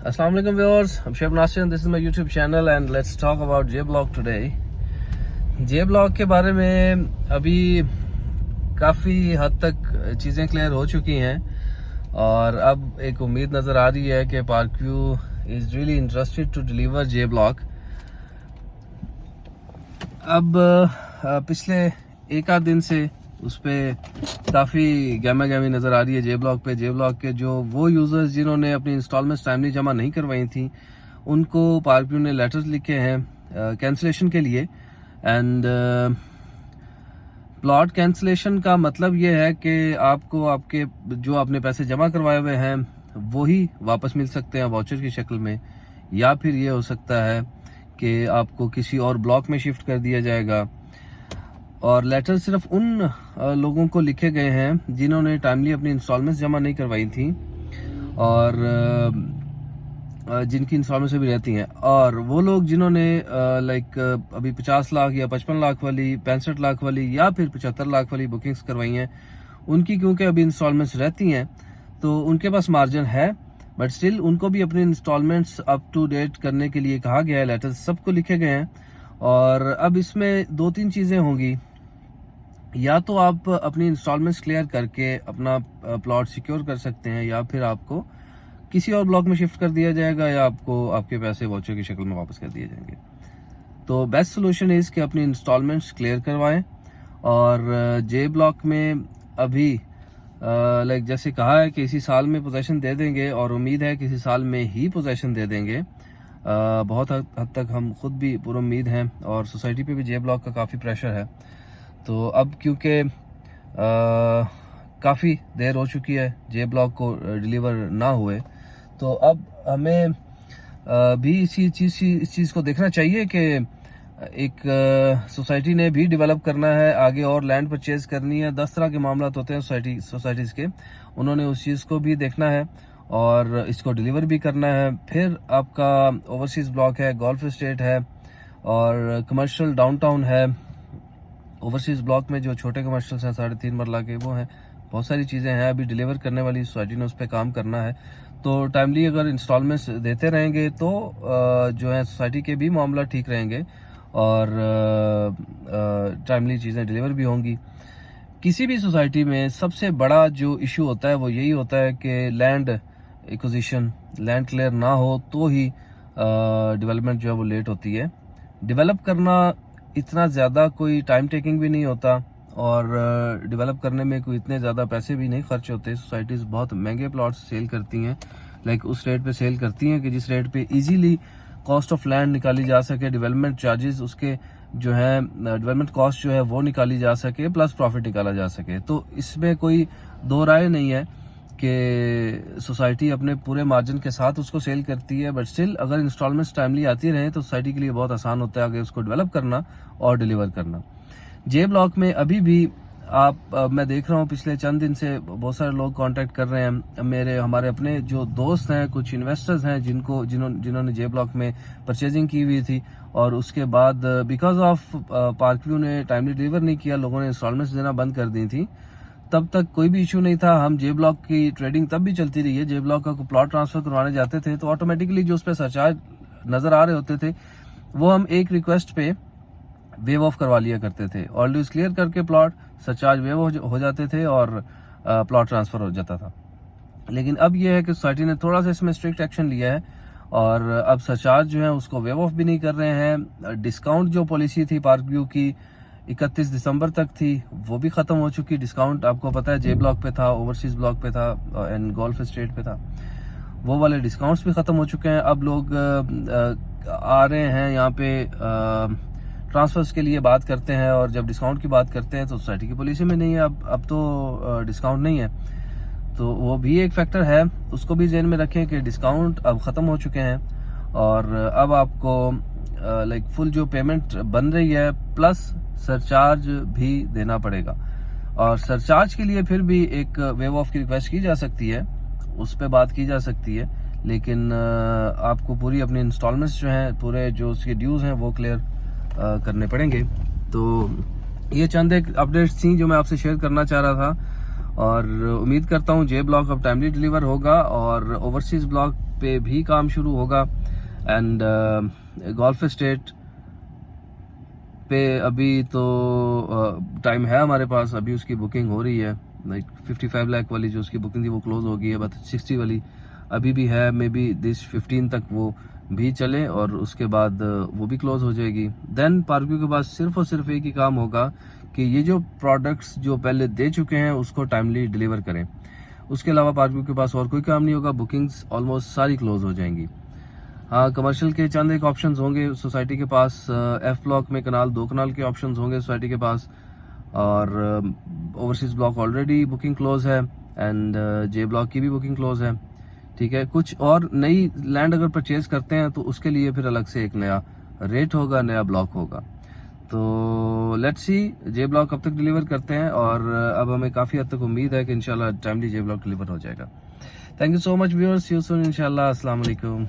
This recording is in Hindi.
Assalamu alaikum viewers, I'm Sheikh Nasir and this is my YouTube channel and let's talk about JBlock today. JBlock के बारे में अभी काफ़ी हद तक चीज़ें क्लियर हो चुकी हैं और अब एक उम्मीद नज़र आ रही है कि Parkview is really interested to deliver JBlock. अब पिछले एक आध दिन से उस पर काफ़ी गहमा गहमी नज़र आ रही है JBlock पे. JBlock के जो वो यूज़र्स जिन्होंने अपनी इंस्टॉलमेंट्स टाइमली जमा नहीं करवाई थी उनको पार्कव्यू ने लेटर्स लिखे हैं कैंसिलेशन के लिए. एंड प्लॉट कैंसिलेशन का मतलब ये है कि आपको आपके जो आपने पैसे जमा करवाए हुए हैं वही वापस मिल सकते हैं वाउचर की शक्ल में, या फिर ये हो सकता है कि आपको किसी और ब्लॉक में शिफ्ट कर दिया जाएगा. और लेटर सिर्फ उन लोगों को लिखे गए हैं जिन्होंने टाइमली अपनी इंस्टॉलमेंट्स जमा नहीं करवाई थी और जिनकी इंस्टॉलमेंट्स भी रहती हैं, और वो लोग जिन्होंने लाइक अभी 50 लाख या 55 लाख वाली, 65 लाख वाली या फिर 75 लाख वाली बुकिंग्स करवाई हैं, उनकी क्योंकि अभी इंस्टॉलमेंट्स रहती हैं तो उनके पास मार्जिन है, बट स्टिल उनको भी अपनी इंस्टॉलमेंट्स अप टू डेट करने के लिए कहा गया है. लेटर्स सबको लिखे गए हैं और अब इसमें दो तीन चीज़ें होंगी. या तो आप अपनी इंस्टॉलमेंट्स क्लियर करके अपना प्लॉट सिक्योर कर सकते हैं, या फिर आपको किसी और ब्लॉक में शिफ्ट कर दिया जाएगा, या आपको आपके पैसे वाउचर की शक्ल में वापस कर दिए जाएंगे. तो बेस्ट सोल्यूशन इज़ कि अपनी इंस्टॉलमेंट्स क्लियर करवाएं. और JBlock में अभी लाइक जैसे कहा है कि इसी साल में पोजेशन दे देंगे और उम्मीद है कि इसी साल में ही पोजेशन दे देंगे. बहुत हद तक हम खुद भी पूरी उम्मीद हैं और सोसाइटी पे भी JBlock का काफ़ी प्रेशर है. तो अब क्योंकि काफ़ी देर हो चुकी है JBlock को डिलीवर ना हुए, तो अब हमें भी इस चीज़ को देखना चाहिए कि एक सोसाइटी ने भी डेवलप करना है, आगे और लैंड परचेज करनी है. 10 तरह के मामला होते हैं सोसाइटीज़ के, उन्होंने उस चीज़ को भी देखना है और इसको डिलीवर भी करना है. फिर आपका ओवरसीज़ ब्लॉक है, गोल्फ एस्टेट है और कमर्शियल डाउनटाउन है. ओवरसीज़ ब्लॉक में जो छोटे कमर्शियल्स हैं 3.5 मरला के, वो हैं. बहुत सारी चीज़ें हैं अभी डिलीवर करने वाली, सोसाइटी ने उस पर काम करना है. तो टाइमली अगर इंस्टॉलमेंट्स देते रहेंगे तो जो है सोसाइटी के भी मामला ठीक रहेंगे और टाइमली चीज़ें डिलीवर भी होंगी. किसी भी सोसाइटी में सबसे बड़ा जो इशू होता है वो यही होता है कि लैंड एक्विजिशन, लैंड क्लियर ना हो तो ही डेवलपमेंट जो है वो लेट होती है. डेवलप करना इतना ज़्यादा कोई टाइम टेकिंग भी नहीं होता और डेवलप करने में कोई इतने ज़्यादा पैसे भी नहीं खर्च होते. सोसाइटीज़ बहुत महंगे प्लॉट्स सेल करती हैं, लाइक उस रेट पे सेल करती हैं कि जिस रेट पे इजीली कॉस्ट ऑफ लैंड निकाली जा सके, डेवलपमेंट चार्जेस उसके जो है, डेवलपमेंट कॉस्ट जो है वो निकाली जा सके, प्लस प्रॉफिट निकाला जा सके. तो इसमें कोई दो राय नहीं है कि सोसाइटी अपने पूरे मार्जिन के साथ उसको सेल करती है, बट स्टिल अगर इंस्टॉलमेंट्स टाइमली आती रहे तो सोसाइटी के लिए बहुत आसान होता है आगे उसको डेवलप करना और डिलीवर करना. JBlock में अभी भी मैं देख रहा हूँ पिछले चंद दिन से बहुत सारे लोग कांटेक्ट कर रहे हैं. हमारे अपने जो दोस्त हैं, कुछ इन्वेस्टर्स हैं जिन्होंने JBlock में परचेजिंग की हुई थी और उसके बाद बिकॉज ऑफ पार्कव्यू ने टाइमली डिलीवर नहीं किया, लोगों ने इंस्टॉलमेंट्स देना बंद कर दी थी. तब तक कोई भी इशू नहीं था, हम JBlock की ट्रेडिंग तब भी चलती रही है. JBlock का प्लॉट ट्रांसफर करवाने जाते थे तो ऑटोमेटिकली जो उस पर सरचार्ज नजर आ रहे होते थे वो हम एक रिक्वेस्ट पे वेव ऑफ करवा लिया करते थे. ऑलरेडी क्लियर करके प्लॉट सरचार्ज वेव हो जाते थे और प्लॉट ट्रांसफर हो जाता था. लेकिन अब यह है कि सोसाइटी ने थोड़ा सा इसमें स्ट्रिक्ट एक्शन लिया है और अब सरचार्ज जो है उसको वेव ऑफ भी नहीं कर रहे हैं. डिस्काउंट जो पॉलिसी थी पार्कव्यू की 31 दिसंबर तक थी वो भी ख़त्म हो चुकी. डिस्काउंट आपको पता है JBlock पे था, ओवरसीज़ ब्लॉक पे था एंड गोल्फ एस्टेट पे था. वो वाले डिस्काउंट्स भी ख़त्म हो चुके हैं. अब लोग आ रहे हैं यहाँ पे ट्रांसफर्स के लिए बात करते हैं और जब डिस्काउंट की बात करते हैं तो सोसाइटी की पॉलिसी में नहीं है. अब तो डिस्काउंट नहीं है, तो वो भी एक फैक्टर है, उसको भी ज़हन में रखें कि डिस्काउंट अब ख़त्म हो चुके हैं और अब आपको लाइक फुल जो पेमेंट बन रही है प्लस सरचार्ज भी देना पड़ेगा. और सरचार्ज के लिए फिर भी एक वेव ऑफ की रिक्वेस्ट की जा सकती है, उस पर बात की जा सकती है, लेकिन आपको पूरी अपनी इंस्टॉलमेंट्स जो हैं, पूरे जो उसके ड्यूज़ हैं वो क्लियर करने पड़ेंगे. तो ये चंद एक अपडेट्स थी जो मैं आपसे शेयर करना चाह रहा था और उम्मीद करता हूँ जे ब्लॉक अब टाइमली डिलीवर होगा और ओवरसीज ब्लॉक पे भी काम शुरू होगा। एंड गोल्फ एस्टेट पे अभी तो टाइम है हमारे पास, अभी उसकी बुकिंग हो रही है। लाइक 55 लाख वाली जो उसकी बुकिंग थी वो क्लोज हो गई है, बट 60 वाली अभी भी है। मे बी दिस 15 तक वो भी चले और उसके बाद वो भी क्लोज हो जाएगी। देन पार्कव्यू के पास सिर्फ और सिर्फ एक ही काम होगा कि ये जो प्रोडक्ट्स जो पहले दे चुके हैं उसको टाइमली डिलीवर करें। उसके अलावा पार्कव्यू के पास और कोई काम नहीं होगा, बुकिंग्स ऑलमोस्ट सारी क्लोज हो जाएंगी। हाँ, कमर्शियल के चंद एक ऑप्शंस होंगे सोसाइटी के पास। एफ ब्लॉक में कनाल 2 कनाल के ऑप्शंस होंगे सोसाइटी के पास, और overseas block already booking close है एंड जे ब्लॉक की भी बुकिंग क्लोज है। ठीक है, कुछ और नई लैंड अगर परचेज करते हैं तो उसके लिए फिर अलग से एक नया रेट होगा, नया ब्लॉक होगा। तो लेट्स सी जे ब्लॉक कब तक डिलीवर करते हैं, और अब हमें काफ़ी हद तक उम्मीद है कि इंशाल्लाह टाइमली जे ब्लॉक डिलीवर हो जाएगा। Thank you so much viewers, see you soon इंशाल्लाह। अस्सलाम वालेकुम।